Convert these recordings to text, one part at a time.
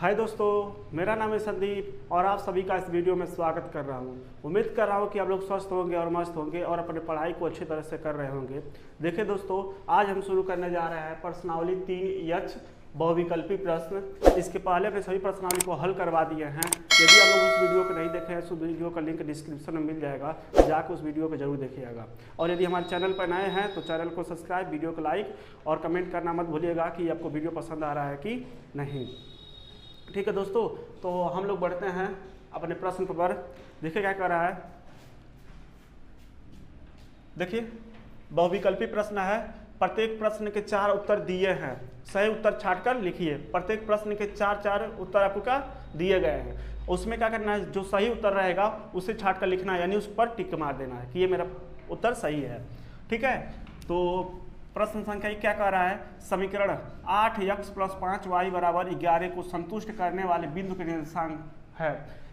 हाय दोस्तों, मेरा नाम है संदीप और आप सभी का इस वीडियो में स्वागत कर रहा हूं। उम्मीद कर रहा हूं कि आप लोग स्वस्थ होंगे और मस्त होंगे और अपने पढ़ाई को अच्छी तरह से कर रहे होंगे। देखिए दोस्तों, आज हम शुरू करने जा रहे हैं प्रश्नावली 3H बहुविकल्पी प्रश्न। इसके पहले अपने सभी प्रश्नावली को हल करवा दिए हैं। यदि आप लोग उस वीडियो को नहीं देखे हैं तो वीडियो का लिंक डिस्क्रिप्शन में मिल जाएगा, जाकर उस वीडियो को जरूर देखिएगा। और यदि हमारे चैनल पर नए हैं तो चैनल को सब्सक्राइब, वीडियो को लाइक और कमेंट करना मत भूलिएगा कि आपको वीडियो पसंद आ रहा है कि नहीं। ठीक है दोस्तों, तो हम लोग बढ़ते हैं अपने प्रश्न पर। देखिए क्या कर रहा है। देखिए बहुविकल्पी प्रश्न है। प्रत्येक प्रश्न के 4 उत्तर दिए हैं, सही उत्तर छांटकर लिखिए। प्रत्येक प्रश्न के 4 उत्तर आपको क्या दिए गए हैं, उसमें क्या करना है, जो सही उत्तर रहेगा उसे छांटकर लिखना है, यानी उस पर टिक मार देना है कि ये मेरा उत्तर सही है। ठीक है, तो प्रश्न संख्या क्या कह रहा है, समीकरण 8x + 5y = 11 को संतुष्ट करने वाले बिंदु के निर्देशांक है।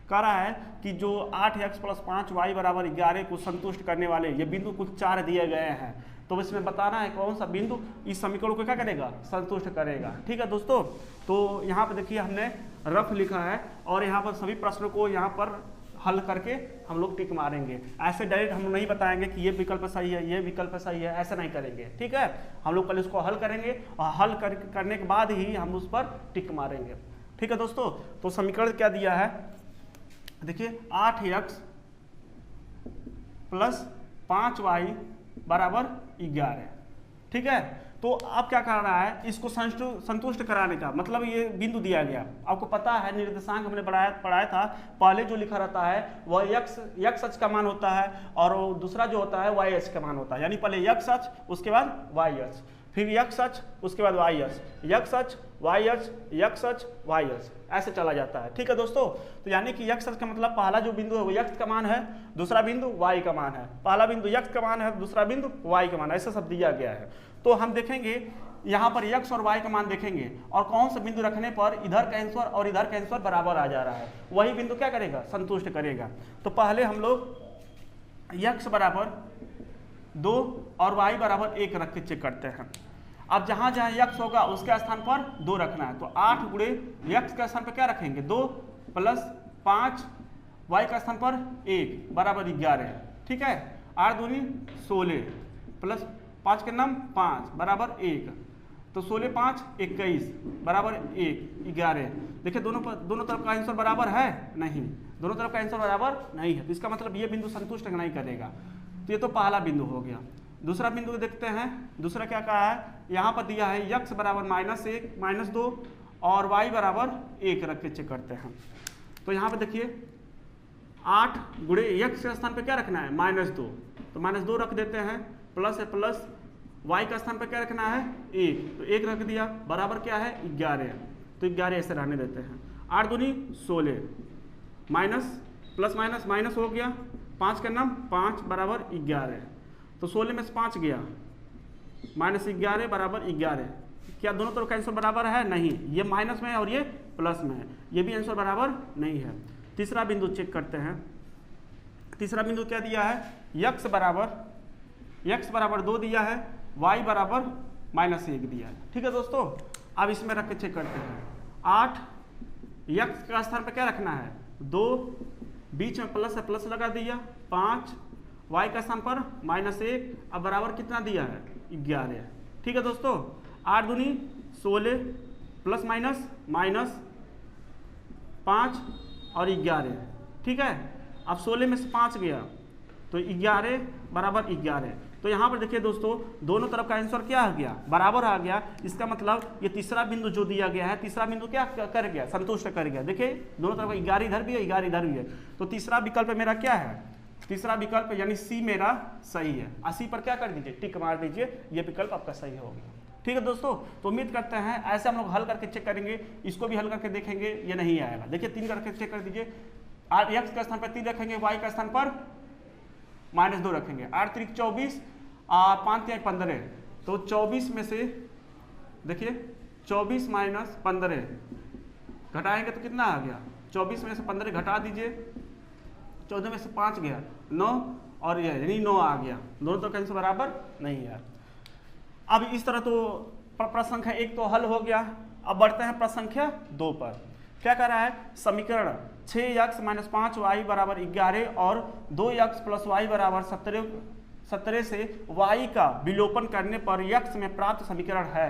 कह रहा है कि जो 8x + 5y = 11 को संतुष्ट करने वाले ये बिंदु कुल 4 दिए गए हैं, तो इसमें बताना है कौन सा बिंदु इस समीकरण को क्या करेगा, संतुष्ट करेगा। ठीक है दोस्तों, तो यहाँ पर देखिए हमने रफ लिखा है और यहाँ पर सभी प्रश्नों को यहाँ पर हल करके हम लोग टिक मारेंगे। ऐसे डायरेक्ट हम लोग नहीं बताएंगे कि ये विकल्प सही है, ये विकल्प सही है, ऐसा नहीं करेंगे। ठीक है, हम लोग पहले उसको हल करेंगे और हल करने के बाद ही हम उस पर टिक मारेंगे। ठीक है दोस्तों, तो समीकरण क्या दिया है, देखिए 8x + 5y = 11। ठीक है, तो अब क्या कर रहा है, इसको संतुष्ट कराने का मतलब ये बिंदु दिया गया। आपको पता है निर्देशांक हमने पढ़ाया था, पहले जो लिखा रहता है वह x अक्ष का मान होता है और दूसरा जो होता है y अक्ष का मान होता है। यानी पहले x अक्ष, उसके बाद y अक्ष, फिर x अक्ष, उसके बाद y अक्ष, x अक्ष, y अक्ष, x अक्ष, y अक्ष, ऐसे चला जाता है। ठीक है दोस्तों, तो यानी कि x अक्ष का मतलब पहला जो बिंदु है वो x का मान है, दूसरा बिंदु y का मान है, पहला बिंदु x का मान है, दूसरा बिंदु y का मान है, ऐसा सब दिया गया है। तो हम देखेंगे यहाँ पर x और y का मान देखेंगे और कौन सा बिंदु रखने पर इधर का आंसर और इधर का आंसर बराबर आ जा रहा है, वही बिंदु क्या करेगा, संतुष्ट करेगा। तो पहले हम लोग x = 2 और y = 1 रख के चेक करते हैं। अब जहाँ जहाँ x होगा उसके स्थान पर 2 रखना है, तो 8 × x के स्थान पर क्या रखेंगे, 2 + 5, y का स्थान पर 1 = 11। ठीक है, 8 दूनी 16 + 5 के नाम 5 = 1, तो 16 × 5 = 21 = 1 11। देखिए दोनों तरफ का आंसर बराबर है नहीं, दोनों तरफ का आंसर बराबर नहीं है, तो इसका मतलब ये बिंदु संतुष्ट नहीं करेगा। तो ये तो पहला बिंदु हो गया। दूसरा बिंदु देखते हैं, दूसरा क्या कहा है, यहाँ पर दिया है x = -1 -2 और y = 1 रख के चेक करते हैं। तो यहाँ पर देखिए 8 × x के स्थान पर क्या रखना है, -2, तो -2 रख देते हैं, प्लस है प्लस, y का स्थान पर क्या रखना है, 1, तो 1 रख दिया, बराबर क्या है 11, तो 11 ऐसे रहने देते हैं। 8 दूनी 16, माइनस प्लस माइनस माइनस हो गया, 5 का नाम 5 = 11, तो 16 में से 5 गया, -11 = 11। क्या दोनों तरफ का आंसर बराबर है, नहीं, ये माइनस में है और ये प्लस में है, ये भी आंसर बराबर नहीं है। तीसरा बिंदु चेक करते हैं। तीसरा बिंदु क्या दिया है, x = 2 दिया है, y = -1 दिया है। ठीक है दोस्तों, अब इसमें रख के चेक करते हैं। 8 x का स्थान पर क्या रखना है, 2, बीच में प्लस है प्लस लगा दिया, 5, y का स्थान पर -1, अब बराबर कितना दिया है, 11। ठीक है दोस्तों, 8 दूनी 16 प्लस माइनस माइनस 5 और 11। ठीक है, अब 16 में से 5 गया, तो 11 = 11। तो यहाँ पर देखिए दोस्तों, दोनों तरफ का आंसर क्या आ गया, बराबर आ गया। इसका मतलब ये तीसरा बिंदु जो दिया गया है, तीसरा बिंदु क्या कर गया, संतुष्ट कर गया। देखिए दोनों तरफ 11 इधर भी है, 11 इधर भी है, तो तीसरा विकल्प मेरा क्या है, तीसरा विकल्प यानी सी मेरा सही है। 80 पर क्या कर दीजिए, टिक मार दीजिए, ये विकल्प आपका सही हो गया। ठीक है दोस्तों, तो उम्मीद करते हैं ऐसे हम लोग हल करके चेक करेंगे, इसको भी हल करके देखेंगे, ये नहीं आएगा। देखिए 3 करके चेक कर दीजिए, 8 x का स्थान पर 3 रखेंगे, y का स्थान पर -2 रखेंगे, 8 × 3 = 24, 5 × 3 = 15, तो 24 में से देखिए 24 - 15 घटाएंगे तो कितना आ गया, 24 में से 15 घटा दीजिए, 14 में से 5 गया, 9 और ये यानी 9 आ गया। दोनों तरफ का आंसर बराबर नहीं है। अब इस तरह तो प्रश्न संख्या 1 तो हल हो गया। अब बढ़ते हैं प्रश्न संख्या 2 पर। क्या कह रहा है, समीकरण 6x माइनस 5y बराबर 11 और 2x प्लस वाई बराबर 17 से y का विलोपन करने पर x में प्राप्त समीकरण है।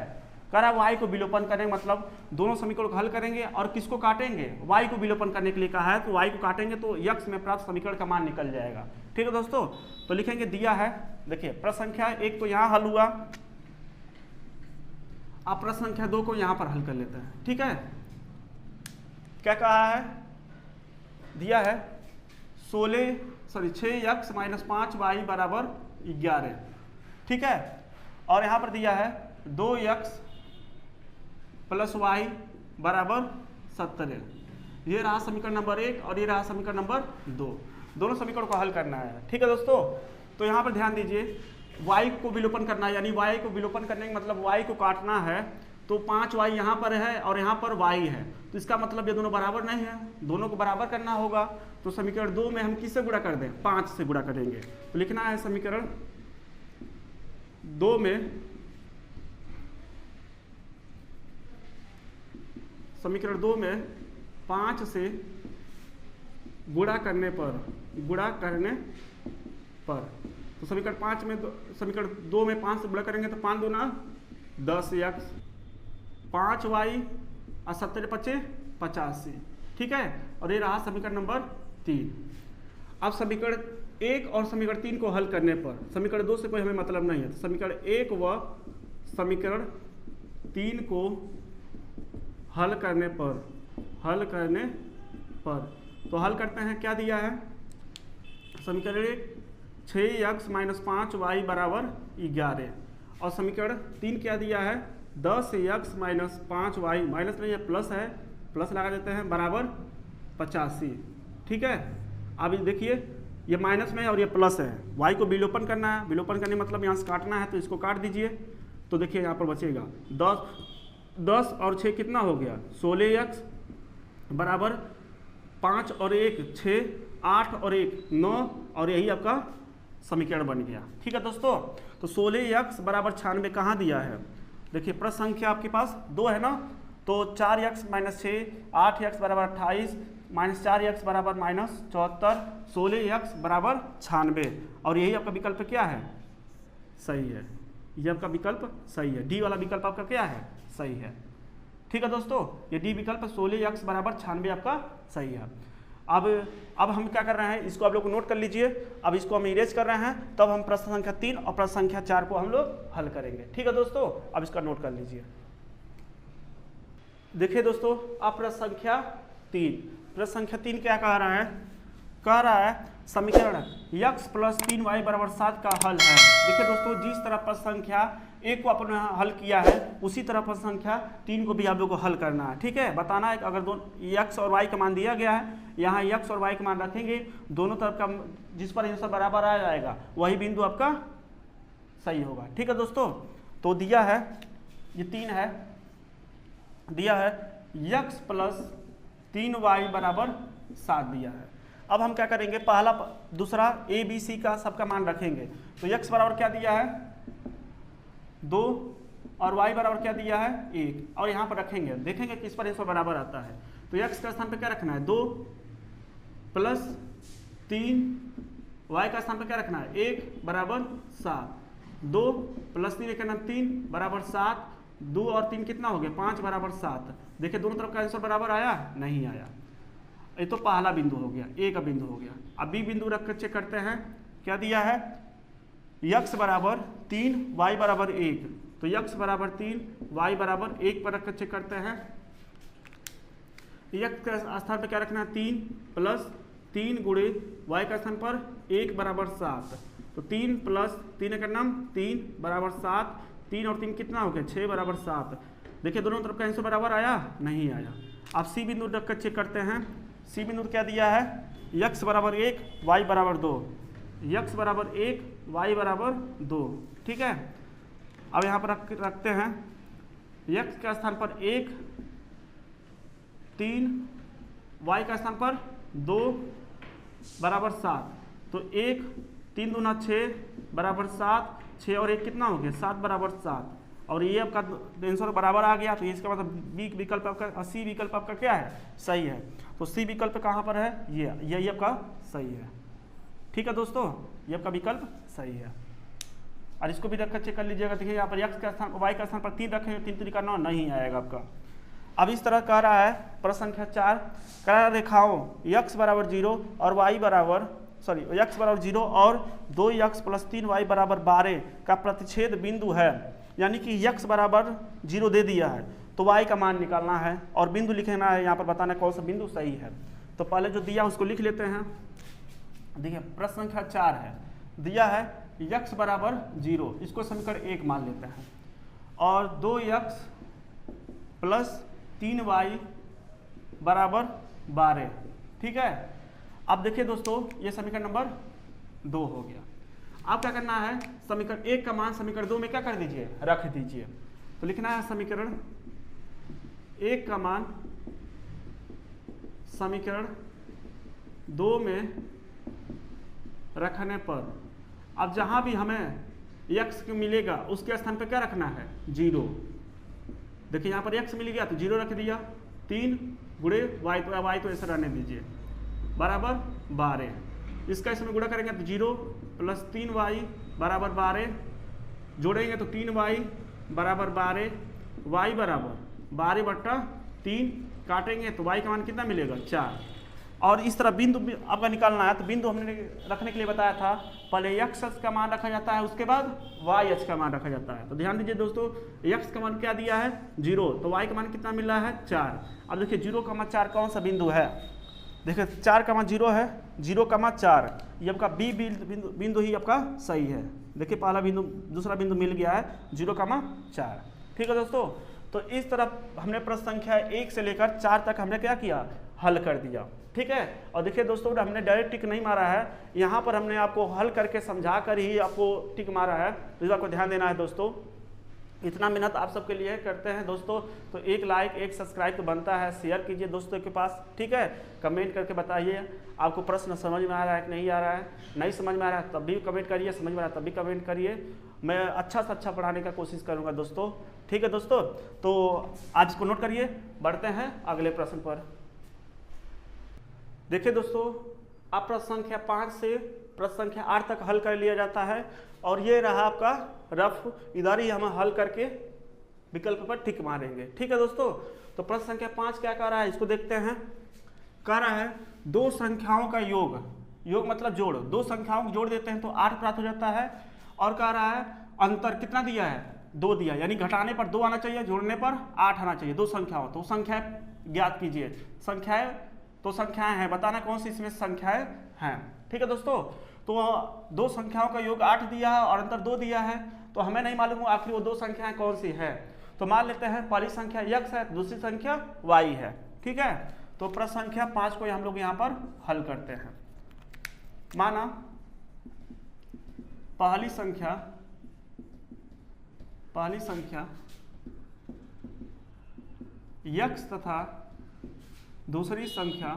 कह रहा है y को विलोपन करने का मतलब दोनों समीकरण को हल करेंगे और किसको काटेंगे, y को विलोपन करने के लिए कहा है, तो y को काटेंगे तो x में प्राप्त समीकरण का मान निकल जाएगा। ठीक है दोस्तों, तो लिखेंगे दिया है, देखिए प्रश्न संख्या 1 तो यहाँ हल हुआ, आप प्रश्न संख्या 2 को यहाँ पर हल कर लेते हैं। ठीक है, क्या कहा है, दिया है 6x माइनस 5y बराबर 11। ठीक है, और यहाँ पर दिया है 2x प्लस वाई बराबर 17। ये रहा समीकरण नंबर 1 और ये रहा समीकरण नंबर 2, दोनों समीकरण को हल करना है। ठीक है दोस्तों, तो यहाँ पर ध्यान दीजिए, y को विलोपन करना है, यानी y को विलोपन करने का मतलब y को काटना है, तो 5y यहाँ पर है और यहाँ पर y है, तो इसका मतलब ये दोनों बराबर नहीं है, दोनों को बराबर करना होगा। तो समीकरण 2 में हम किससे गुणा कर दें, 5 से गुणा करेंगे। तो लिखना है समीकरण 2 में, समीकरण 2 में 5 से गुणा करने पर, तो समीकरण 5 में, समीकरण 2 में 5 से गुणा करेंगे तो 5 दूना 10x, 5y और 70 पचे 85। ठीक है, और ये रहा समीकरण नंबर 3। अब समीकरण 1 और समीकरण 3 को हल करने पर, समीकरण 2 से कोई हमें मतलब नहीं है, तो समीकरण 1 व समीकरण 3 को हल करने पर तो हल करते हैं, क्या दिया है, समीकरण 1 6x माइनस 5y बराबर 11 और समीकरण 3 क्या दिया है, 10x माइनस 5y, माइनस नहीं है प्लस है, प्लस लगा देते हैं, बराबर 85। ठीक है, अब देखिए ये माइनस में है और ये प्लस है, y को विलोपन करना है, विलोपन करने मतलब यहाँ से काटना है, तो इसको काट दीजिए। तो देखिए यहाँ पर बचेगा 10 और 6 कितना हो गया, 16x बराबर 5 और 1 6, 8 और 1 9, और यही आपका समीकरण बन गया। ठीक है दोस्तों, तो 16x बराबर 96 कहाँ दिया है, देखिए प्रश्न संख्या आपके पास 2 है ना, तो 4x माइनस 6, 8x बराबर 28, माइनस 4x बराबर माइनस 74, 16x बराबर 96, और यही आपका विकल्प क्या है, सही है, ये आपका विकल्प सही है, डी वाला विकल्प आपका क्या है, सही है। ठीक है दोस्तों, ये डी विकल्प 16x बराबर 96 आपका सही है। अब हम क्या कर रहे हैं, इसको आप लोग नोट कर लीजिए, अब इसको हम इरेज कर रहे हैं, तब हम प्रश्न संख्या 3 और प्रश्न संख्या 4 को हम लोग हल करेंगे। ठीक है दोस्तों, अब इसका नोट कर लीजिए। देखिए दोस्तों, अब प्रश्न संख्या 3 क्या कह रहा है, समीकरण x प्लस 3y बराबर 7 का हल है। देखिए दोस्तों, जिस तरह प्रश्न संख्या 1 को आपने हल किया है, उसी तरह प्रश्न संख्या 3 को भी आप लोग को हल करना है। ठीक है, बताना है अगर दोनों x और y का मान दिया गया है, यहाँ x और y का मान रखेंगे, दोनों तरफ का जिस पर आंसर बराबर आ जाएगा वही बिंदु आपका सही होगा। ठीक है दोस्तों, तो दिया है, ये 3 है, दिया है x प्लस 3y बराबर 7 दिया है। अब हम क्या करेंगे, पहला दूसरा a b c का सबका मान रखेंगे, तो x बराबर क्या दिया है 2 और y बराबर क्या दिया है 1, और यहाँ पर रखेंगे, देखेंगे किस पर आंसर बराबर आता है। तो x का स्थान पे क्या रखना है 2 प्लस 3, y का स्थान पे क्या रखना है 1 बराबर 7, 2 प्लस 3 का नाम 3 बराबर 7, 2 और 3 कितना हो गया 5 बराबर 7। देखिए दोनों तरफ का आंसर बराबर आया, नहीं आया। ये तो पहला बिंदु हो गया, ए का बिंदु हो गया। अब बी बिंदु रख कर चेक करते हैं, क्या दिया है x बराबर 3 y बराबर 1, तो x बराबर 3 y बराबर 1 पर रख कर चेक करते हैं। x के स्थान पर क्या रखना है 3 प्लस 3 गुणे y का स्थान पर 1 बराबर 7, तो 3 प्लस 3 का नाम 3 बराबर 7, 3 और 3 कितना हो गया 6 बराबर 7। देखिए दोनों तरफ का आंसर बराबर आया, नहीं आया। अब सी बिंदु रख कर चेक करते हैं, सी बिंदु क्या दिया है x बराबर 1 y बराबर 2, x बराबर 1 y बराबर 2। ठीक है, अब यहाँ पर रखते हैं x के स्थान पर 1 3, y का स्थान पर 2 बराबर 7, तो 1 3 दूना 6 बराबर 7, 6 और 1 कितना हो गया 7 बराबर 7। और ये आपका आंसर बराबर आ गया, तो इसका मतलब बी विकल्प आपका, सी विकल्प आपका क्या है, सही है। तो सी विकल्प कहाँ पर है, ये आपका सही है। ठीक है दोस्तों, ये आपका विकल्प सही है। और इसको भी रख कर चेक कर लीजिएगा। देखिए यहाँ पर x का स्थान y का स्थान पर 3 रखेंगे, 3 3 का 9 नहीं आएगा आपका। अब इस तरह कह रहा है प्रश्न संख्या 4, कह रहा है रेखाओं x बराबर 0 और y बराबर x बराबर 0 और 2x प्लस 3y बराबर 12 का प्रतिच्छेद बिंदु है, यानी कि x बराबर 0 दे दिया है, तो y का मान निकालना है और बिंदु लिखना है, यहाँ पर बताना कौन सा बिंदु सही है। तो पहले जो दिया उसको लिख लेते हैं। देखिए प्रश्न संख्या 4 है, दिया है x बराबर 0, इसको समीकरण 1 मान लेते हैं, और 2x प्लस 3y बराबर 12। ठीक है, अब देखिए दोस्तों ये समीकरण नंबर 2 हो गया। अब क्या करना है, समीकरण 1 का मान समीकरण 2 में क्या कर दीजिए, रख दीजिए। तो लिखना है समीकरण 1 का मान समीकरण 2 में रखने पर, अब जहां भी हमें x मिलेगा उसके स्थान पर क्या रखना है, 0। देखिए यहाँ पर x मिल गया तो 0 रख दिया, 3 गुणे y तो ऐसा रहने दीजिए, बराबर 12। इसका इसमें गुणा करेंगे तो 0 प्लस 3y बराबर 12, जोड़ेंगे तो 3y बराबर 12, y बराबर 12/3, काटेंगे तो y का मान कितना मिलेगा, 4। और इस तरह बिंदु आपका निकालना है, तो बिंदु हमने रखने के लिए बताया था, पहले x का मान रखा जाता है, उसके बाद y का मान रखा जाता है। तो ध्यान दीजिए दोस्तों, x का मान क्या दिया है, 0, तो y का मान कितना मिल रहा है, 4। अब देखिए 0,4 कौन सा बिंदु है, देखिए 4,0 है, 0,4, ये आपका बी बिंदु ही आपका सही है। देखिए पहला बिंदु, दूसरा बिंदु मिल गया है 0,4। ठीक है दोस्तों, तो इस तरह हमने प्रश्न संख्या 1 से लेकर 4 तक हमने क्या किया, हल कर दिया। ठीक है, और देखिए दोस्तों हमने डायरेक्ट टिक नहीं मारा है, यहाँ पर हमने आपको हल करके समझा कर ही आपको टिक मारा है, तो इस बात को ध्यान देना है दोस्तों। इतना मेहनत आप सबके लिए करते हैं दोस्तों, तो एक लाइक एक सब्सक्राइब तो बनता है, शेयर कीजिए दोस्तों के पास। ठीक है, कमेंट करके बताइए आपको प्रश्न समझ में आ रहा है कि नहीं आ रहा है, नहीं समझ में आ रहा है तब भी कमेंट करिए, समझ में आ रहा है तब भी कमेंट करिए। मैं अच्छा से अच्छा पढ़ाने का कोशिश करूँगा दोस्तों। ठीक है दोस्तों, तो आज इसको नोट करिए, बढ़ते हैं अगले प्रश्न पर। देखिए दोस्तों, अब प्रश्न संख्या 5 से प्रश्न संख्या 8 तक हल कर लिया जाता है, और ये रहा आपका रफ, इधर ही हम हल करके विकल्प पर टिक मारेंगे। ठीक है दोस्तों, तो प्रश्न संख्या 5 क्या कह रहा है, इसको देखते हैं। कह रहा है दो संख्याओं का योग, योग मतलब जोड़, दो संख्याओं को जोड़ देते हैं तो 8 प्राप्त हो जाता है, और कह रहा है अंतर कितना दिया है, 2 दिया, यानी घटाने पर 2 आना चाहिए, जोड़ने पर 8 आना चाहिए, दो संख्याओं। तो संख्या ज्ञात कीजिए, संख्याएं तो संख्याएं हैं, बताना कौन सी इसमें संख्याएं हैं। ठीक है दोस्तों, तो दो संख्याओं का योग 8 दिया है और अंतर 2 दिया है, तो हमें नहीं मालूम आखिर वो दो संख्याएं कौन सी है। तो मान लेते हैं पहली संख्या x है, दूसरी संख्या y है। ठीक है, तो प्रश्न संख्या 5 को हम लोग यहाँ पर हल करते हैं। माना पहली संख्या x तथा दूसरी संख्या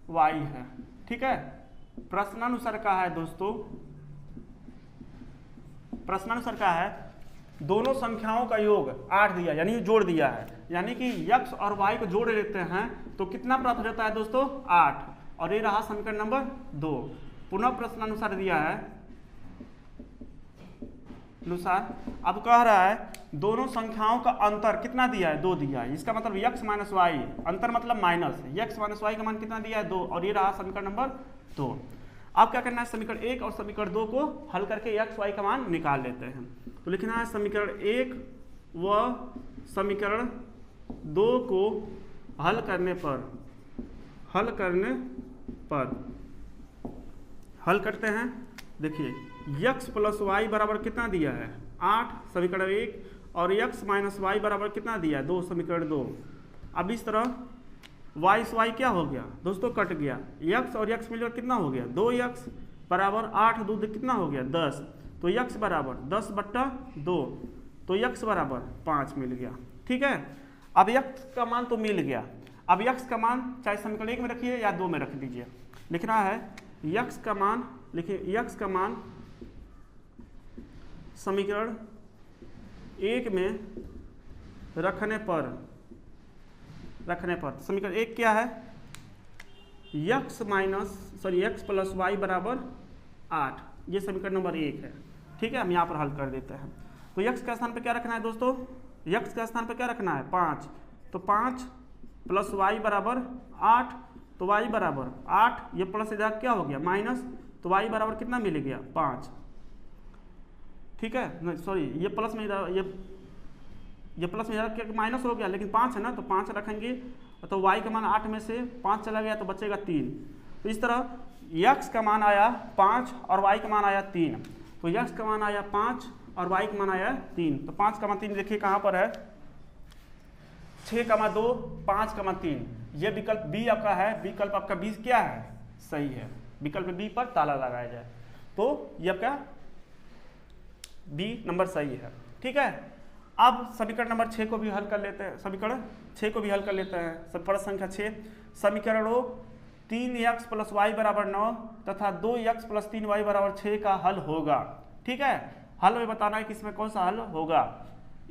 y है। ठीक है, प्रश्नानुसार का है दोस्तों, प्रश्नानुसार का है दोनों संख्याओं का योग 8 दिया, यानी जोड़ दिया है, यानी कि x और y को जोड़ लेते हैं तो कितना प्राप्त हो जाता है दोस्तों, 8। और ये रहा समीकरण नंबर 2। पुनः प्रश्नानुसार दिया है अनुसार, अब कह रहा है दोनों संख्याओं का अंतर कितना दिया है, 2 दिया है, इसका मतलब x माइनस वाई, अंतर मतलब माइनस, x माइनस वाई का मान कितना दिया है, 2, और ये रहा समीकरण नंबर 2। अब क्या करना है, समीकरण 1 और समीकरण 2 को हल करके x y का मान निकाल लेते हैं। तो लिखना है समीकरण 1 व समीकरण 2 को हल करने करते हैं। देखिए x प्लस वाई बराबर कितना दिया है, 8 समीकरण 1, और x माइनस वाई बराबर कितना दिया है, 2 समीकरण 2। अब इस तरह y से y क्या हो गया दोस्तों, कट गया, x और x मिलकर कितना हो गया, 2x बराबर 8 दूध कितना हो गया, 10, तो x बराबर 10/2, तो x बराबर 5 मिल गया। ठीक है, अब x का मान तो मिल गया, अब x का मान चाहे समीकरण 1 में रखिए या 2 में रख दीजिए। लिखना है x का मान, लिखिए x का मान समीकरण 1 में रखने पर समीकरण 1 क्या है, x प्लस वाई बराबर 8, ये समीकरण नंबर 1 है। ठीक है, हम यहाँ पर हल कर देते हैं। तो x के स्थान पर क्या रखना है दोस्तों, x के स्थान पर क्या रखना है 5, तो 5 प्लस वाई बराबर 8, तो y बराबर 8, ये प्लस इधर क्या हो गया माइनस, तो y बराबर कितना मिल गया 5। ठीक है, नहीं सॉरी, ये प्लस में इधर ये प्लस में इधर माइनस हो गया, लेकिन 5 है ना, तो 5 रखेंगे तो y का मान 8 में से 5 चला गया तो बचेगा 3। तो इस तरह x का मान आया 5 और y का मान आया 3। तो x का मान आया 5 और y का मान आया 3। तो 5 का मान 3 देखिए कहाँ पर है, 6 का मान 2, 5 का मान 3। ये विकल्प बी आपका है, विकल्प आपका बी क्या है, सही है। विकल्प बी पर ताला लगाया जाए तो ये आपका बी नंबर सही है। ठीक है, अब समीकरण नंबर 6 को भी हल कर लेते हैं, समीकरण 6 को भी हल कर लेते हैं। प्रश्न संख्या 6, समीकरणों 3x प्लस वाई बराबर 9 तथा 2x प्लस 3y बराबर 6 का हल होगा। ठीक है, हल में बताना है कि इसमें कौन सा हल होगा,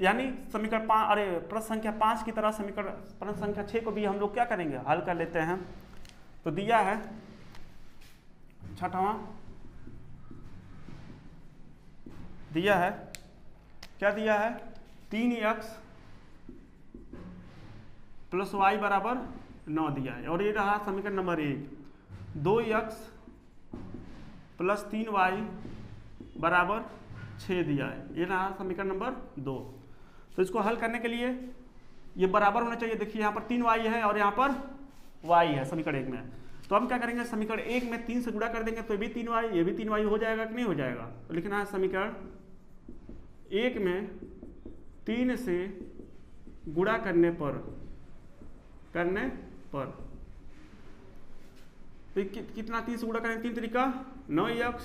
यानी समीकरण प्रश्न संख्या 5 की तरह समीकरण प्रश्न संख्या 6 को भी हम लोग क्या करेंगे, हल कर लेते हैं। तो दिया है 6वां, दिया है क्या दिया है 3x प्लस वाई बराबर 9 दिया है, और ये रहा समीकरण नंबर 1। 2x प्लस 3y बराबर 6 दिया है, ये रहा समीकरण नंबर 2। तो इसको हल करने के लिए ये बराबर होना चाहिए। देखिए यहाँ पर 3y है और यहाँ पर y है समीकरण 1 में। तो हम क्या करेंगे, समीकरण 1 में 3 से गुणा कर देंगे तो ये भी 3y, ये भी 3y हो जाएगा कि नहीं हो जाएगा। तो लिखना है समीकरण 1 में 3 से गुणा करने पर तो कितना 3 से गुणा करेंगे, 3 तरीका 9x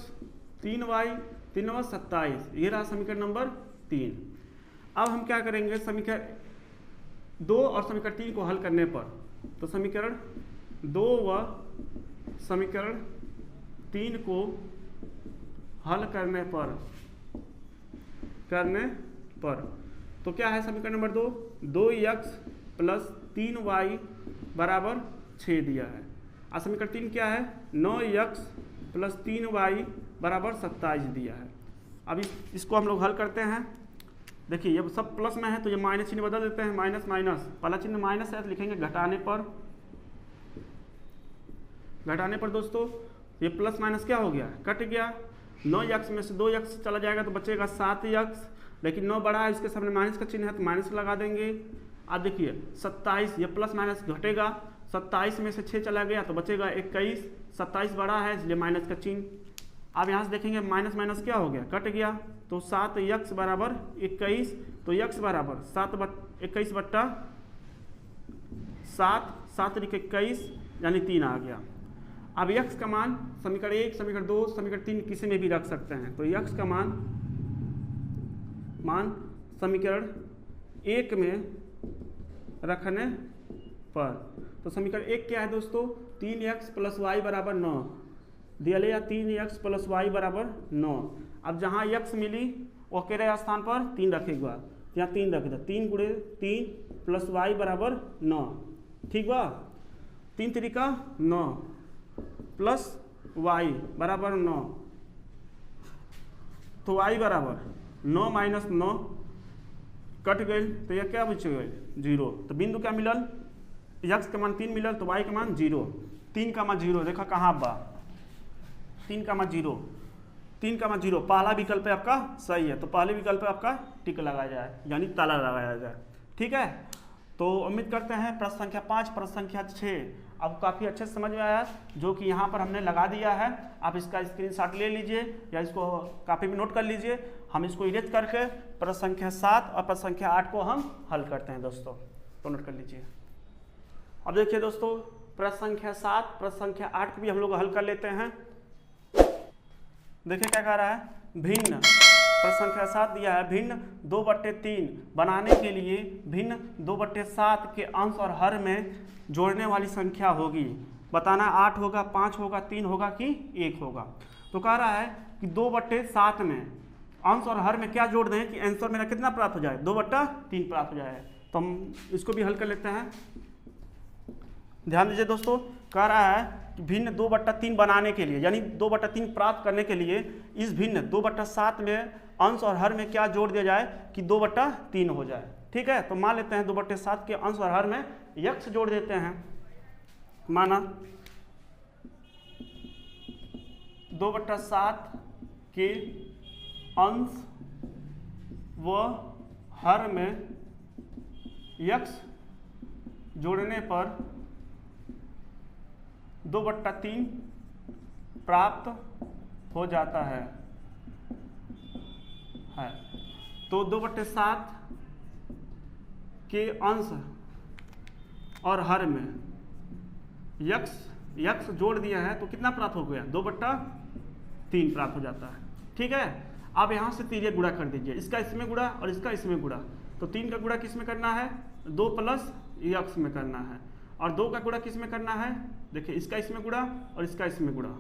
3y 3 9 27, ये रहा समीकरण नंबर 3। अब हम क्या करेंगे, समीकरण 2 और समीकरण 3 को हल करने पर, तो समीकरण 2 व समीकरण 3 को हल करने पर तो क्या है समीकरण नंबर 2, 2x प्लस 3y बराबर 6 दिया है। और समीकरण 3 क्या है, 9x प्लस 3y बराबर 27 दिया है। अब इसको हम लोग हल करते हैं। देखिए ये सब प्लस में है तो ये माइनस चिन्ह बदल देते हैं, माइनस माइनस, पहला चिन्ह माइनस है तो लिखेंगे घटाने पर दोस्तों ये प्लस माइनस क्या हो गया, कट गया। 9x में से 2x चला जाएगा तो बचेगा 7x, लेकिन 9 बड़ा है इसके सामने माइनस का चिन्ह है तो माइनस लगा देंगे। अब देखिए 27, ये प्लस माइनस घटेगा, 27 में से 6 चला गया तो बचेगा 21, 27 बड़ा है इसलिए माइनस का चिन्ह। अब यहाँ से देखेंगे माइनस माइनस क्या हो गया, कट गया, तो 7x बराबर 21, तो x बराबर 21 बट्टा 7, 7 21 यानी 3 आ गया। अब x का मान समीकरण 1, समीकरण 2, समीकरण 3 किसी में भी रख सकते हैं। तो x का मान समीकरण 1 में रखने पर, तो समीकरण 1 क्या है दोस्तों, 3x प्लस वाई बराबर 9 दिया ले, या 3x प्लस वाई बराबर 9। अब जहाँ x मिली वो के रहे स्थान पर 3 रखेगा, यहाँ 3 रख दे, 3 गुणे 3 प्लस वाई बराबर 9, ठीक बा। 3 तरीका 9 प्लस वाई बराबर 9, तो वाई बराबर 9 माइनस 9 कट गई, तो यह क्या बच गई 0। तो बिंदु क्या मिलल, x का मान 3 मिलल तो y का मान 0। 3 का मान 0 देखा कहाँ बा, 3 का मान 0, 3 का मान 0, पहला विकल्प है आपका सही है। तो पहले विकल्प पे आपका टिक लगाया जाए यानी ताला लगाया जाए। ठीक है, तो उम्मीद करते हैं प्रश्न संख्या 5 प्रश्न संख्या 6 आपको काफ़ी अच्छे से समझ में आया, जो कि यहाँ पर हमने लगा दिया है। आप इसका स्क्रीनशॉट ले लीजिए या इसको कापी में नोट कर लीजिए। हम इसको इरेज करके प्रश्न संख्या 7 और प्रश्न संख्या 8 को हम हल करते हैं दोस्तों, तो नोट कर लीजिए। अब देखिए दोस्तों प्रश्न संख्या 7 प्रश्न संख्या 8 को भी हम लोग हल कर लेते हैं। देखिए क्या कह रहा है, भिन्न प्रश्न संख्या 7 दिया है, भिन्न 2/3 बनाने के लिए भिन्न 2/7 के अंश और हर में जोड़ने वाली संख्या होगी। बताना 8 होगा, 5 होगा, 3 होगा कि 1 होगा। तो कह रहा है कि 2/7 में अंश और हर में क्या जोड़ दें कि आंसर मेरा कितना प्राप्त हो जाए, 2/3 प्राप्त हो जाए। तो हम इसको भी हल कर लेते हैं। ध्यान दीजिए दोस्तों, कह रहा है कि भिन्न 2/3 बनाने के लिए, यानी 2/3 प्राप्त करने के लिए इस भिन्न 2/7 में अंश और हर में क्या जोड़ दिया जाए कि 2/3 हो जाए। ठीक है, तो मान लेते हैं 2/7 के अंश और हर में यक्स जोड़ देते हैं। माना 2/7 के अंश व हर में यक्स जोड़ने पर 2/3 प्राप्त हो जाता है। तो 2/7 के अंश और हर में यक्स जोड़ दिया है तो कितना प्राप्त हो गया, 2/3 प्राप्त हो जाता है। ठीक है, अब यहाँ से 3 गुणा कर दीजिए, इसका इसमें गुणा और इसका इसमें गुणा। तो 3 का गुणा किस में करना है, 2 प्लस यक्स में करना है, और 2 का गुणा किस में करना है, देखिए इसका इसमें गुणा और इसका इसमें गुणा।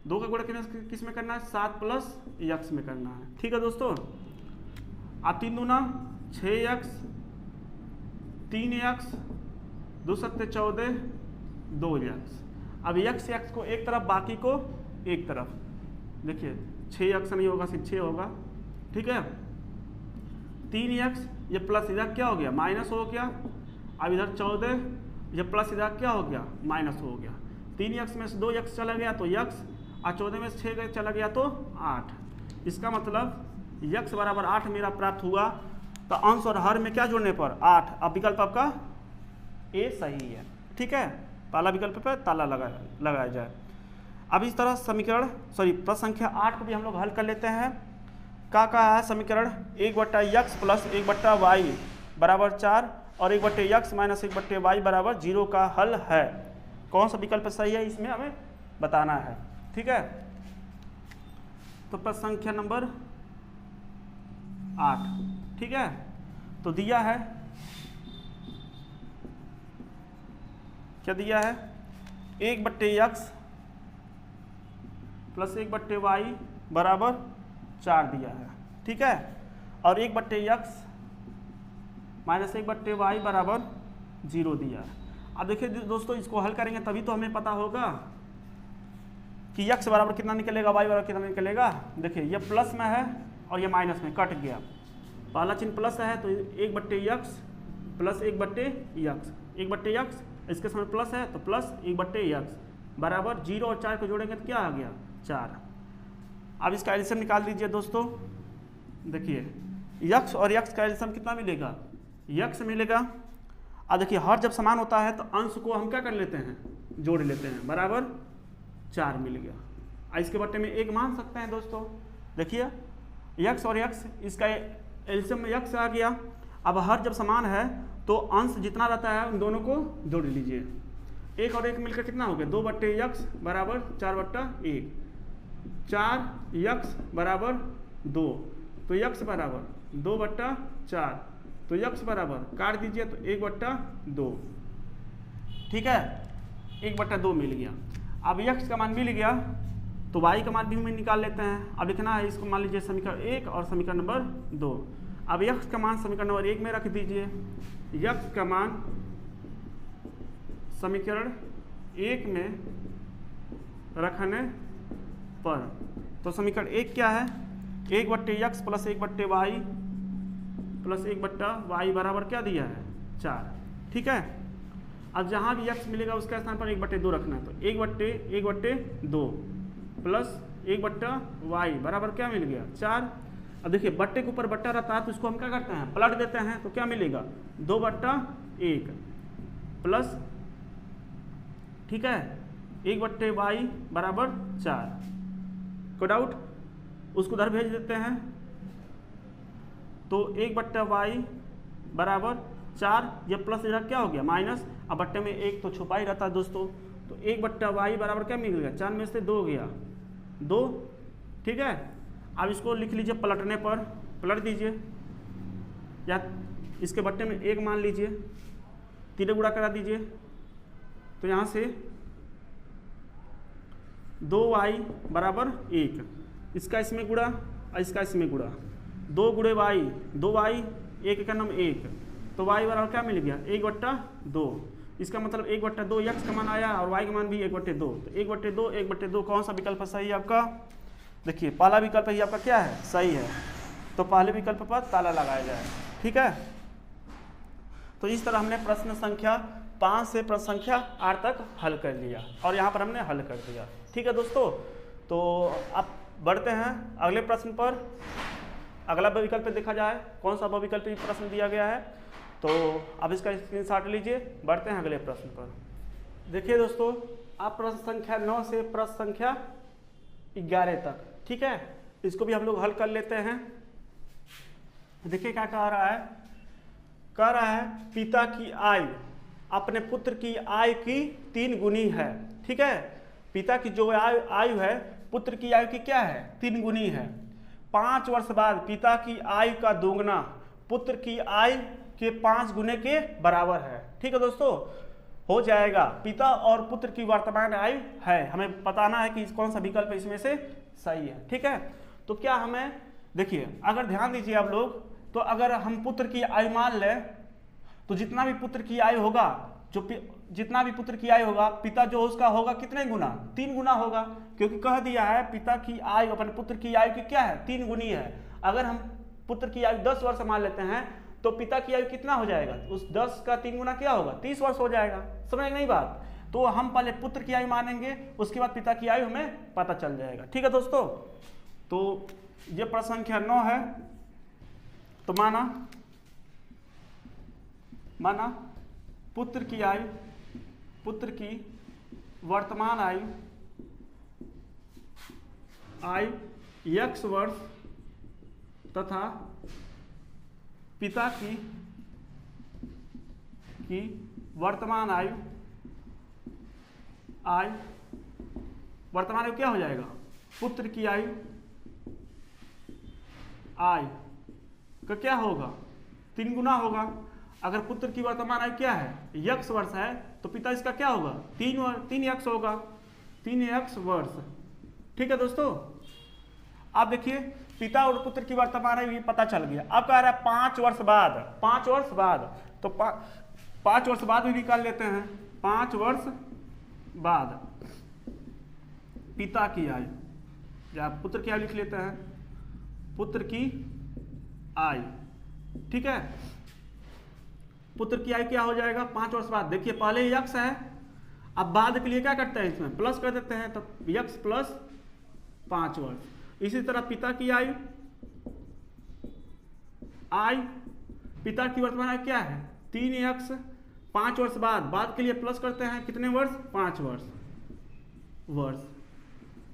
2 का गुणा किस में करना है, 7 प्लस यक्स में करना है। ठीक है दोस्तों, अब 3 दूना 6x, 3x, 2 सत्ते 14, 2x। अब x को एक तरफ, बाकी को एक तरफ। देखिए 6x नहीं होगा, सिर्फ 6 होगा। ठीक है, 3x ये प्लस इधर क्या हो गया, माइनस हो गया। अब इधर 14 ये प्लस इधर क्या हो गया, माइनस हो गया। 3x में से 2x चला गया तो x, और 14 में से 6 चला गया तो 8। इसका मतलब x बराबर 8 मेरा प्राप्त हुआ। तो अंश और हर में क्या जोड़ने पर 8। अब विकल्प आपका ए सही है। ठीक है, पहला विकल्प पर ताला लगाया जाए। अब इस तरह प्रश्न संख्या 8 को भी हम लोग हल कर लेते हैं। क्या है समीकरण, 1/x प्लस 1/y बराबर 4 और 1/x माइनस 1/y बराबर 0 का हल है। कौन सा विकल्प सही है, इसमें हमें बताना है। ठीक है, तो प्रश्न संख्या नंबर 8। ठीक है, तो दिया है, क्या दिया है, 1/x प्लस 1/y बराबर 4 दिया है। ठीक है, और 1/x माइनस 1/y बराबर 0 दिया है। अब देखिए दोस्तों, इसको हल करेंगे तभी तो हमें पता होगा कि x बराबर कितना निकलेगा, y बराबर कितना निकलेगा। देखिए ये प्लस में है और ये माइनस में, कट गया। पहला चिन्ह प्लस है तो 1/x प्लस 1/x, 1/x इसके समय प्लस है तो प्लस 1/x बराबर 0 और 4 को जोड़ेंगे तो क्या आ गया, 4। अब इसका एलसीएम निकाल दीजिए दोस्तों। देखिए x और x का एलसीएम कितना मिलेगा, x मिलेगा। अब देखिए हर जब समान होता है तो अंश को हम क्या कर लेते हैं, जोड़ लेते हैं, बराबर 4 मिल गया। इसके बट्टे में 1 मान सकते हैं दोस्तों। देखिए x और x, इसका एलसीएम में x आ गया। अब हर जब समान है तो अंश जितना रहता है उन दोनों को जोड़ लीजिए। 1 और 1 मिलकर कितना हो गया, 2/x बराबर 4/1, 4x बराबर 2, तो x बराबर 2/4, तो x बराबर काट दीजिए तो 1/2। ठीक है, 1/2 मिल गया। अब x का मान मिल गया तो y का मान भी हम निकाल लेते हैं। अब लिखना है इसको, मान लीजिए समीकरण 1 और समीकरण नंबर 2। अब x का मान समीकरण नंबर 1 में रख दीजिए, x का मान समीकरण 1 में रखने पर, तो समीकरण 1 क्या है, 1/x plus 1/y plus 1/y बराबर क्या दिया है, 4। ठीक है, अब जहाँ भी x मिलेगा उसका स्थान पर 1/2 रखना है। तो 1/2 प्लस 1/y बराबर क्या मिल गया, 4। अब देखिए बट्टे के ऊपर बट्टा रहता है तो इसको हम क्या करते हैं, पलट देते हैं, तो क्या मिलेगा, 2/1 प्लस, ठीक है, 1/y बराबर 4। कोई डाउट, उसको उधर भेज देते हैं। तो 1/y बराबर 4, ये प्लस इधर क्या हो गया, माइनस। अब बट्टे में 1 तो छुपा ही रहता है दोस्तों, तो 1/y बराबर क्या मिल गया, 4 में से 2 गया, 2। ठीक है, अब इसको लिख लीजिए, पलटने पर पलट दीजिए, या इसके बट्टे में 1 मान लीजिए, 3 गुणा करा दीजिए, तो यहाँ से 2y बराबर 1, इसका इसमें गुणा और इसका इसमें गुणा, 2 गुणे वाई, 2 वाई, 1 का नाम 1, तो वाई बराबर क्या मिल गया 1/2। इसका मतलब 1/2 यक्स का मान आया और वाई का मान भी 1/2, तो 1/2 1/2 कौन सा विकल्प सही है आपका? देखिए पहला विकल्प ही आपका क्या है, सही है, तो पहले विकल्प पर ताला लगाया जाए। ठीक है, तो इस तरह हमने प्रश्न संख्या 5 से प्रश्न संख्या 8 तक हल कर लिया और यहाँ पर हमने हल कर दिया। ठीक है दोस्तों, तो अब बढ़ते हैं अगले प्रश्न पर। अगला विकल्प देखा जाए कौन सा विकल्प प्रश्न दिया गया है, तो अब इसका स्क्रीनशॉट लीजिए। बढ़ते हैं अगले प्रश्न पर। देखिए दोस्तों, आप प्रश्न संख्या 9 से प्रश्न संख्या 11 तक, ठीक है, इसको भी हम लोग हल कर लेते हैं। देखिए क्या कह रहा है पिता की आयु अपने पुत्र की आयु की 3 गुनी है। ठीक है, पिता की जो आयु है पुत्र की आयु की क्या है, 3 गुनी है। 5 वर्ष बाद पिता की आयु का दोगुना पुत्र की आयु के 5 गुने के बराबर है। ठीक है दोस्तों, हो जाएगा पिता और पुत्र की वर्तमान आयु है, हमें बताना है कि कौन सा विकल्प इसमें से सही है। ठीक है, तो क्या हमें देखिए, अगर ध्यान दीजिए आप लोग, तो अगर हम पुत्र की आयु मान लें तो जितना भी पुत्र की आयु होगा, जितना भी पुत्र की आयु होगा पिता जो उसका होगा कितने गुना, 3 गुना होगा, क्योंकि कह दिया है पिता की आयु अपने पुत्र की आयु की क्या है, 3 गुनी है। अगर हम पुत्र की आयु 10 वर्ष मान लेते हैं तो पिता की आयु कितना हो जाएगा, उस 10 का 3 गुना क्या होगा, 30 वर्ष हो जाएगा। समझ नहीं बात? तो हम पहले पुत्र की आयु मानेंगे, उसके बाद पिता की आयु हमें पता चल जाएगा। ठीक है दोस्तों, तो ये प्रश्न संख्या 9 है, तो माना पुत्र की वर्तमान आयु x वर्ष तथा पिता की वर्तमान आयु क्या हो जाएगा, पुत्र की आयु का क्या होगा, 3 गुना होगा। अगर पुत्र की वर्तमान आयु क्या है, x वर्ष है, तो पिता इसका क्या होगा, 3x होगा, 3x वर्ष। ठीक है दोस्तों, आप देखिए पिता और पुत्र की वर्तमान आयु पता चल गया। अब कह रहा है 5 वर्ष बाद, 5 वर्ष बाद, तो 5 वर्ष बाद भी निकाल लेते हैं। 5 वर्ष बाद पिता की आयु, या पुत्र की आयु लिख लेते हैं, पुत्र की आयु। ठीक है, पुत्र की आयु क्या हो जाएगा 5 वर्ष बाद। देखिए पहले यक्स है, अब बाद के लिए क्या करते हैं, इसमें प्लस कर देते हैं, तो यक्स प्लस 5 वर्ष। इसी तरह पिता की आयु पिता की वर्तमान आयु क्या है, 3x, 5 वर्ष बाद के लिए प्लस करते हैं, कितने वर्ष, 5 वर्ष।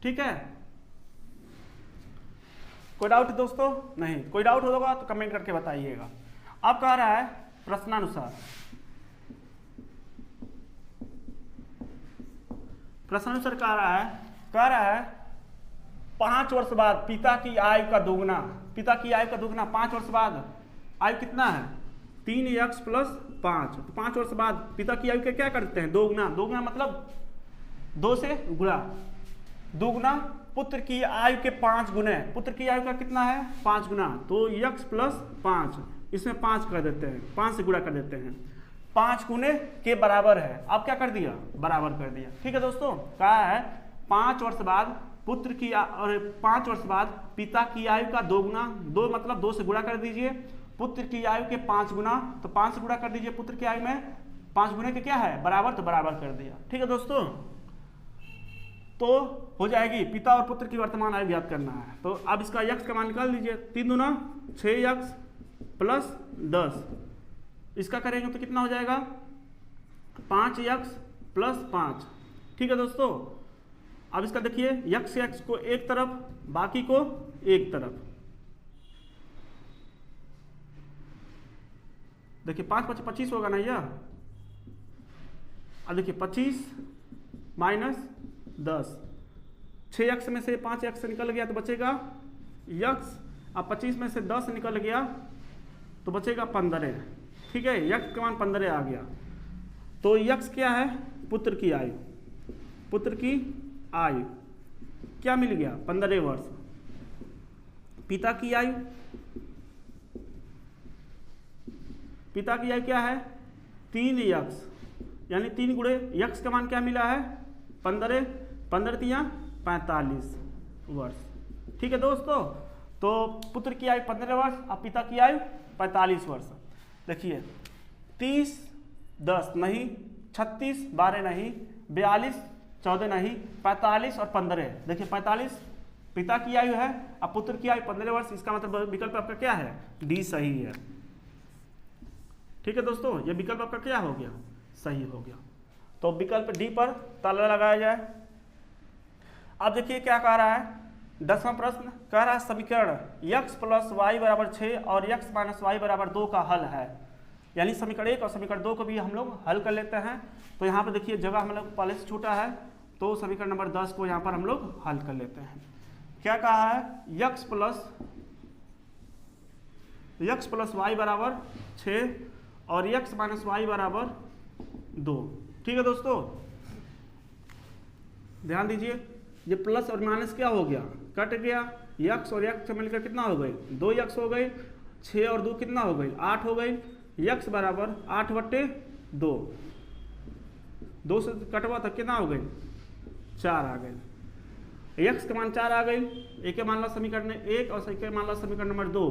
ठीक है, कोई डाउट दोस्तों? नहीं, कोई डाउट होगा तो कमेंट करके बताइएगा। अब कह रहा है प्रश्नानुसार कह रहा है 5 वर्ष बाद पिता की आयु का दोगुना, 5 वर्ष बाद आयु कितना है, 3x प्लस 5। तो 5 वर्ष बाद पिता की आयु के क्या करते हैं, दोगुना मतलब 2 से गुणा, दोगुना पुत्र की आयु के 5 गुने, पुत्र की आयु का कितना है, 5 गुना, तो x प्लस 5, इसमें 5 कर देते हैं, 5 से गुणा कर देते हैं, 5 गुने के बराबर है। अब क्या कर दिया, बराबर कर दिया। ठीक है दोस्तों, कहा है 5 वर्ष बाद पुत्र की और 5 वर्ष बाद पिता की आयु का दोगुना, 2 मतलब 2 से गुणा कर दीजिए, पुत्र की आयु के 5 गुना, तो 5 से गुणा कर दीजिए, पुत्र की आयु में 5 गुने के क्या है, बराबर, तो बराबर कर दिया। ठीक है दोस्तों, तो हो जाएगी पिता और पुत्र की वर्तमान आयु ज्ञात करना है। तो अब इसका x का मान निकाल लीजिए, 3 दूना 6x प्लस 10, इसका करेंगे तो कितना हो जाएगा, 5x प्लस 5। ठीक है दोस्तों, अब इसका देखिए x को एक तरफ, बाकी को एक तरफ, देखिए 5 5 25 होगा ना यह। अब देखिए 25 माइनस 10, 6x में से 5x निकल गया तो बचेगा x, अब 25 में से 10 निकल गया तो बचेगा 15। ठीक है, x का मान 15 आ गया। तो x क्या है, पुत्र की आयु क्या मिल गया, 15 वर्ष। पिता की आयु, पिता की आयु क्या है 3x, यानी 3 गुणे यक्स का मान क्या मिला है 15, 15 तिया 45 वर्ष। ठीक है दोस्तों, तो पुत्र की आयु 15 वर्ष और पिता की आयु 45 वर्ष। देखिए 30 10 नहीं, 36 12 नहीं, 42 14 नहीं, 45 और 15। देखिए 45 पिता की आयु है और पुत्र की आयु 15 वर्ष, इसका मतलब विकल्प आपका क्या है डी सही है। ठीक है दोस्तों, ये विकल्प आपका क्या हो गया सही हो गया। तो विकल्प डी पर ताला लगाया जाए। अब देखिए क्या कह रहा है 10वां प्रश्न, कह रहा है समीकरण x + y = 6 और x - y = 2 का हल है। यानी समीकरण 1 और समीकरण 2 को भी हम लोग हल कर लेते हैं। तो यहाँ पर देखिए जगह हम लोग पहले से छूटा है, तो समीकरण नंबर 10 को यहाँ पर हम लोग हल कर लेते हैं। क्या कहा है x + y = 6 और x - y = 2। ठीक है दोस्तों, ध्यान दीजिए ये प्लस और माइनस क्या हो गया कट गया, x और x मिलकर कितना हो गई 2x हो गई, 6 और 2 कितना हो गई 8 हो गई, x = 8/2, 2 से कटवा तक कितना हो गई 4 आ गई, x का मान 4 आ गई। एक मान लो समीकरण 1 और एक मान लो समीकरण नंबर 2।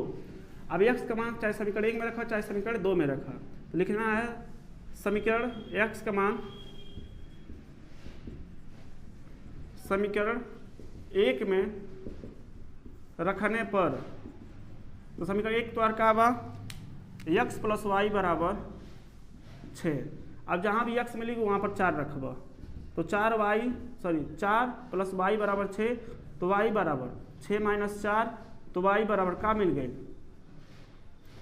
अब x का मान चाहे समीकरण 1 में रखा चाहे समीकरण 2 में रखा, तो लिखना है समीकरण x का मान समीकरण 1 में रखने पर, तो समीकरण 1 तो का बा x + y = 6। अब जहाँ भी x मिलेगी वहाँ पर 4 रखबा, तो 4 + y = 6, तो y बराबर 6 - 4, तो y बराबर का मिल गई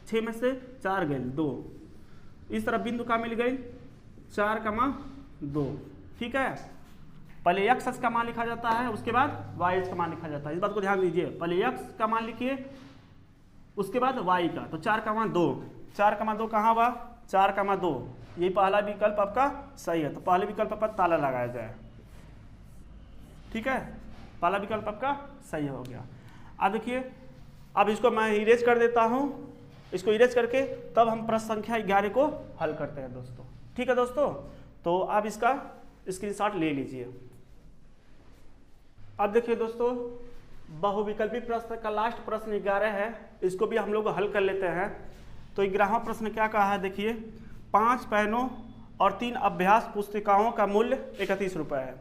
6 में से 4 गए 2। इस तरफ बिंदु का मिल गई 4,2। ठीक है, पहले x का मान लिखा जाता है, उसके बाद y का मान लिखा जाता है। इस बात को ध्यान दीजिए, पहले x का मान लिखिए उसके बाद y का। तो 4,2, 4,2 कहाँ बा 4,2, ये पहला विकल्प आपका सही है। तो पहले विकल्प पर ताला लगाया जाए। ठीक है, पहला विकल्प आपका सही हो गया। अब देखिए, अब इसको मैं इरेज कर देता हूँ, इसको इरेज करके तब हम प्रश्न संख्या 11 को हल करते हैं दोस्तों। ठीक है दोस्तों, तो आप इसका स्क्रीनशॉट ले लीजिए। अब देखिए दोस्तों, बहुविकल्पी प्रश्न का लास्ट प्रश्न 11 है, इसको भी हम लोग हल कर लेते हैं। तो 11वां प्रश्न क्या कहा है देखिए, 5 पेनों और 3 अभ्यास पुस्तिकाओं का मूल्य 31 रुपये है।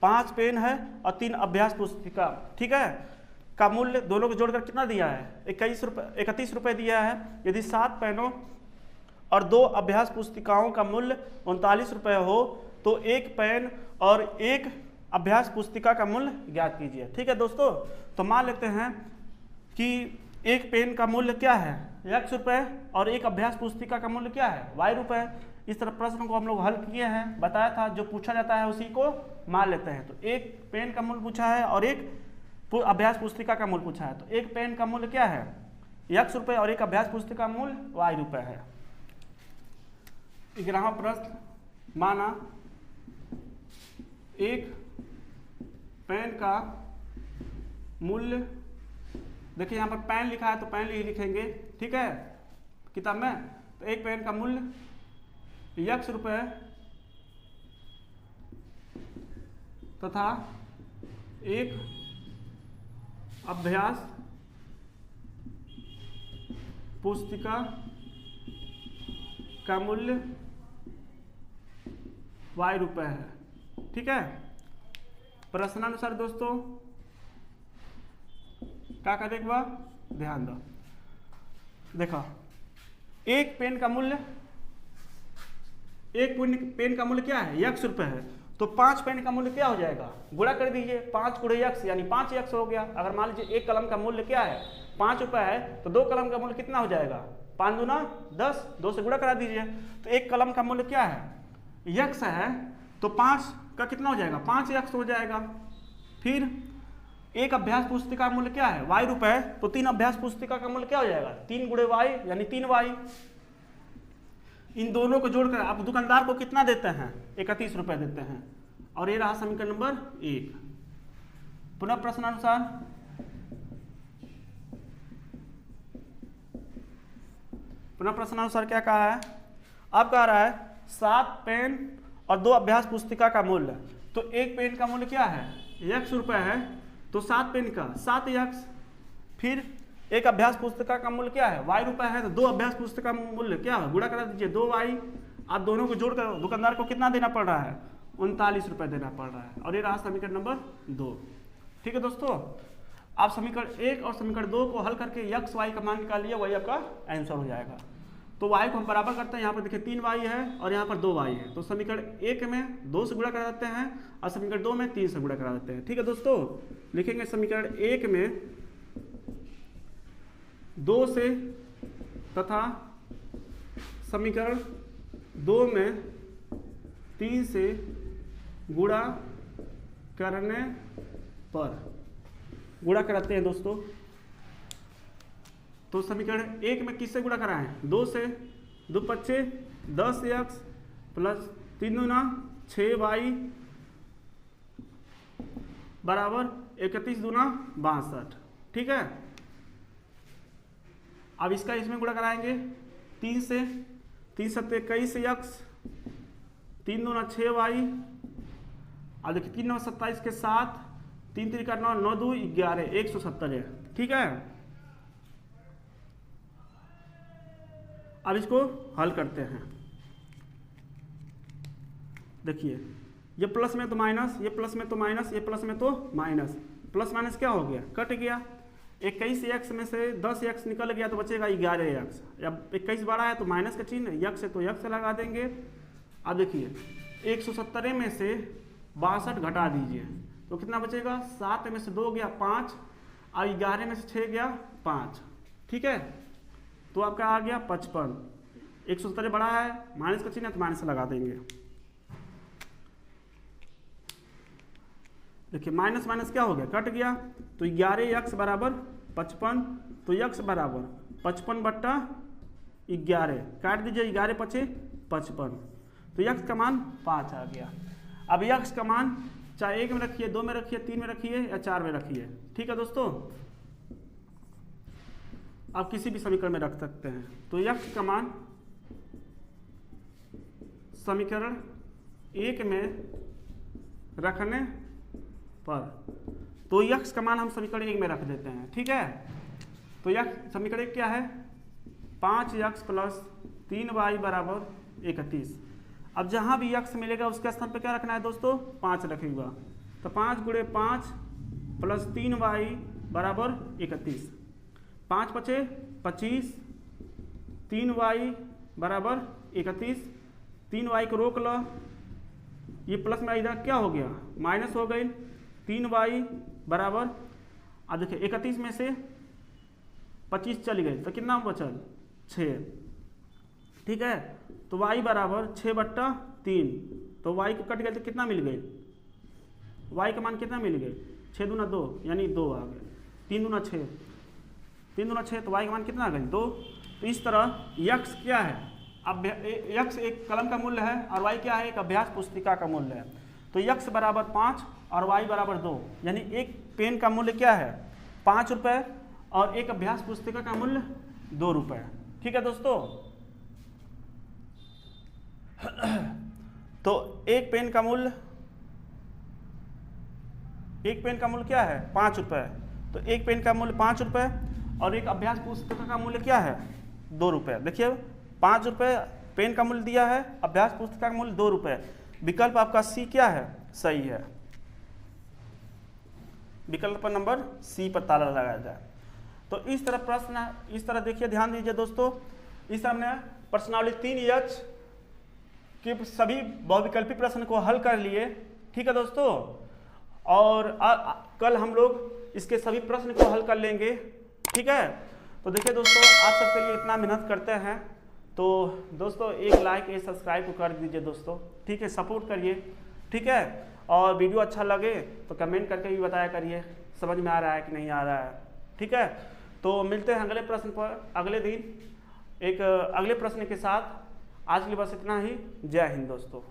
5 पेन है और 3 अभ्यास पुस्तिका, ठीक है, का मूल्य दोनों को जोड़कर कितना दिया है 31 रुपये दिया है। यदि 7 पेनों और 2 अभ्यास पुस्तिकाओं का मूल्य 39 रुपये हो तो 1 पेन और 1 अभ्यास पुस्तिका का मूल्य ज्ञात कीजिए। ठीक है दोस्तों, तो मान लेते हैं कि 1 पेन का मूल्य क्या है x रुपये और 1 अभ्यास पुस्तिका का मूल्य क्या है y रुपये। इस तरह प्रश्न को हम लोग हल किए हैं, बताया था जो पूछा जाता है उसी को मान लेते हैं। तो 1 पेन का मूल्य पूछा है और 1 अभ्यास पुस्तिका का मूल्य पूछा है, तो 1 पेन का मूल्य क्या है x रुपये और 1 अभ्यास पुस्तिका का मूल्य y रुपये है। 11वां प्रश्न, माना 1 पेन का मूल्य, देखिए यहाँ पर पेन लिखा है तो पेन ही लिखेंगे, ठीक है, किताब में। तो 1 पेन का मूल्य x रुपये तथा 1 अभ्यास पुस्तिका का मूल्य y रुपये है। ठीक है, प्रश्नानुसार दोस्तों क्या कर देखा ध्यान दो, देखो 1 पेन का मूल्य, 1 पेन का मूल्य क्या है x रुपये है, तो 5 पेन का मूल्य क्या हो जाएगा, गुणा कर दीजिए, 5 × x यानी 5x हो गया। अगर मान लीजिए 1 कलम का मूल्य क्या है 5 रुपये है, तो 2 कलम का मूल्य कितना हो जाएगा 5 दूना 10, 2 से गुणा करा दीजिए। तो 1 कलम का मूल्य क्या है x है, तो 5 का कितना हो जाएगा 5x हो जाएगा। फिर 1 अभ्यास पुस्तिका का मूल्य क्या है y रुपये, तो 3 अभ्यास पुस्तिका का मूल्य क्या हो जाएगा 3 × y यानी 3y। इन दोनों को जोड़कर आप दुकानदार को कितना देते हैं 31 रुपये देते हैं। और ये रहा समीकरण नंबर 1। पुनः प्रश्नानुसार पुनः प्रश्नानुसार क्या कहा है, अब कह रहा है 7 पेन और 2 अभ्यास पुस्तिका का मूल्य। तो एक पेन का मूल्य क्या है, x रुपये है, तो 7 पेन का 7x, फिर एक अभ्यास पुस्तिका का मूल्य क्या है, y रुपये है, तो 2 अभ्यास पुस्तिका का मूल्य क्या है, गुणा करा दीजिए 2y। आप दोनों को जोड़कर दुकानदार को कितना देना पड़ रहा है, 39 रुपये देना पड़ रहा है। और ये रहा समीकरण नंबर 2। ठीक है दोस्तों, आप समीकरण 1 और समीकरण 2 को हल करके x y का मान निकालिए, वही आपका आंसर हो जाएगा। तो y को हम बराबर करते हैं, यहाँ पर देखिए 3y है और यहाँ पर 2y है, तो समीकरण 1 में 2 से गुणा करा देते हैं और समीकरण 2 में 3 से गुणा करा देते हैं। ठीक है दोस्तों, लिखेंगे समीकरण 1 में 2 से तथा समीकरण 2 में 3 से गुणा करने पर, गुणा कराते हैं दोस्तों। तो समीकरण 1 में किससे गुणा कराएं, 2 से, 2 पच्चे 10x प्लस 3 दूना 6y बराबर 31 दूना 62। ठीक है, अब इसका इसमें गुणा कराएंगे 3 से, 3 सत्ते 21x, 3 दूना 6y, अब देखिए 3 9 27 के साथ 3 3 का 9, 9 2 11, 170 है। ठीक है, अब इसको हल करते हैं। देखिए ये प्लस में तो माइनस, ये प्लस में तो माइनस, ये प्लस में तो माइनस, प्लस माइनस क्या हो गया, कट गया। 21x में से 10x निकल गया तो बचेगा 11x। अब 21 बड़ा है तो माइनस का चिन्ह, x है तो x से लगा देंगे। अब देखिए 170 में से 62 घटा दीजिए तो कितना बचेगा, 7 में से 2 गया 5 और 11 में से 6 गया 5। ठीक है, तो आपका आ गया 55। 170 बड़ा है, माइनस का चिन्ह है तो माइनस से लगा देंगे। देखिए माइनस माइनस क्या हो गया, कट गया, तो 11x बराबर 55, तो x बराबर 55 बट्टा 11, काट दीजिए 11 पचे 55, तो x का मान 5 आ गया। अब x का मान चाहे 1 में रखिए, 2 में रखिए, 3 में रखिए या 4 में रखिए। ठीक है दोस्तों, आप किसी भी समीकरण में रख सकते हैं। तो x का मान समीकरण 1 में रखने पर, तो x का मान हम समीकरण 1 में रख देते हैं। ठीक है, तो x समीकरण 1 क्या है, 5x प्लस 3y बराबर 31। अब जहां भी x मिलेगा उसके स्थान पे क्या रखना है दोस्तों, 5 रखेगा। तो 5 गुणे 5 प्लस 3y बराबर 31, 5 पचे 25, 3y बराबर 31, 3y को रोक लो, ये प्लस में इधर क्या हो गया, माइनस हो गई, 3y बराबर, अब देखिए 31 में से 25 चली गई तो कितना बचल 6। ठीक है, तो y बराबर 6 बट्टा 3, तो y को कट गए तो कितना मिल गई, y का मान कितना मिल गई, 6 दूना 2 यानी 2 आ गए, 3 दूना 6, 3 दूना 6, तो y का मान कितना आ गई 2। तो इस तरह x क्या है, अब x एक कलम का मूल्य है और y क्या है, एक अभ्यास पुस्तिका का मूल्य है। तो x बराबर 5 और y बराबर 2, यानी एक पेन का मूल्य क्या है 5 रुपये और एक अभ्यास पुस्तिका का मूल्य 2 रुपये। ठीक है दोस्तों, तो एक पेन का मूल्य क्या है 5 रुपये, तो एक पेन का मूल्य 5 रुपये और एक अभ्यास पुस्तिका का मूल्य क्या है 2 रुपये। देखिए 5 रुपये पेन का मूल्य दिया है, अभ्यास पुस्तिका का मूल्य 2 रुपये। विकल्प आपका सी क्या है, सही है। विकल्प नंबर सी पर ताला लगाया जाए। तो इस तरह प्रश्न, इस तरह देखिए, ध्यान दीजिए दोस्तों, इस तरह हमने प्रश्नावली 3H के सभी बहुविकल्पी प्रश्न को हल कर लिए। ठीक है दोस्तों, और कल हम लोग इसके सभी प्रश्न को हल कर लेंगे। ठीक है, तो देखिए दोस्तों, आप सबके लिए इतना मेहनत करते हैं, तो दोस्तों एक लाइक एक सब्सक्राइब कर दीजिए दोस्तों। ठीक है, सपोर्ट करिए। ठीक है, और वीडियो अच्छा लगे तो कमेंट करके भी बताया करिए समझ में आ रहा है कि नहीं आ रहा है। ठीक है, तो मिलते हैं अगले प्रश्न पर अगले दिन एक अगले प्रश्न के साथ। आज के लिए बस इतना ही। जय हिंद दोस्तों।